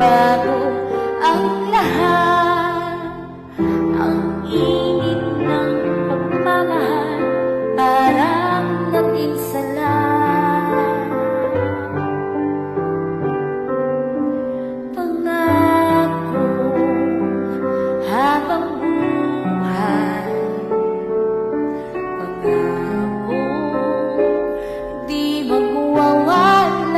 bago ang lahat. Ang init ng pagmamahal parang naging sala. Pangako habang buhay, pangako di magwawalay.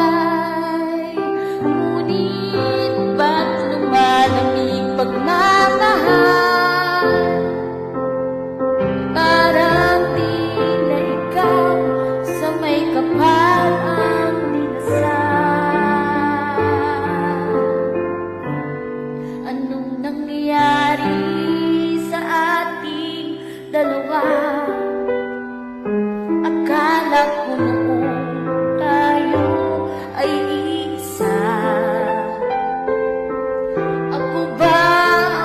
Ngunit ba't lumalamig pagmamahal? Parang tila ikaw sa may kapal ang dinasal. Anong nangyari sa ating dalawa? Akala ko noon tayo ay isa. Ako ba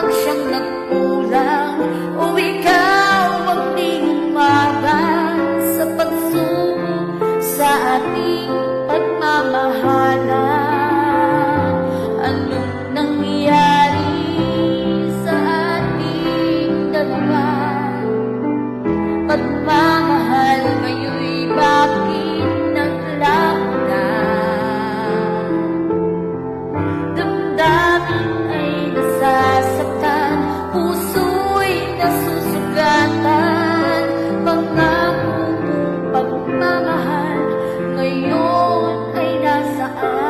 ang siyang nagkulang o ikaw ang di umaban sa pagsubok sa ating pagmamahalan? Anong nangyari sa ating dalawa? Pagmamahal ngayon'y bakit naglamunan? Damdamin ay nasasaktan, puso'y nasusugatan. Pangako mong pagmamahal ngayon ay nasaan?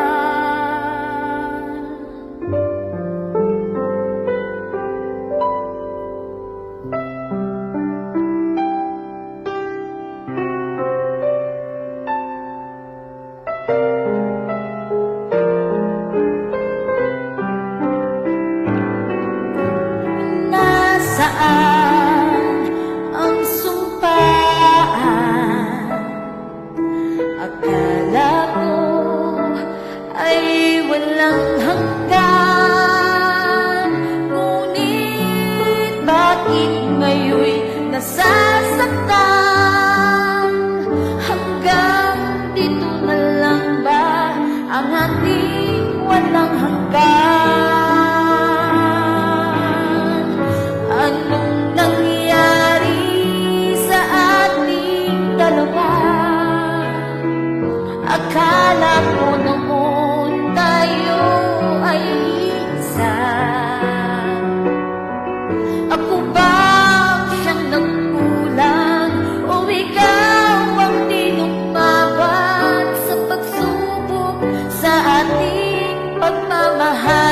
Nasaan ang sumpaan? Akala ko ay walang hanggan. Ngunit bakit ngayon'y nasasaktan? Hanggang dito na lang ba ang ating walang hanggan? Anong nangyari sa ating dalawa? Akala ko noon tayo ay isa. Ako ba ang siyang nagkulang o ikaw ang di lumaban sa pagsubok sa ating pagmamahal?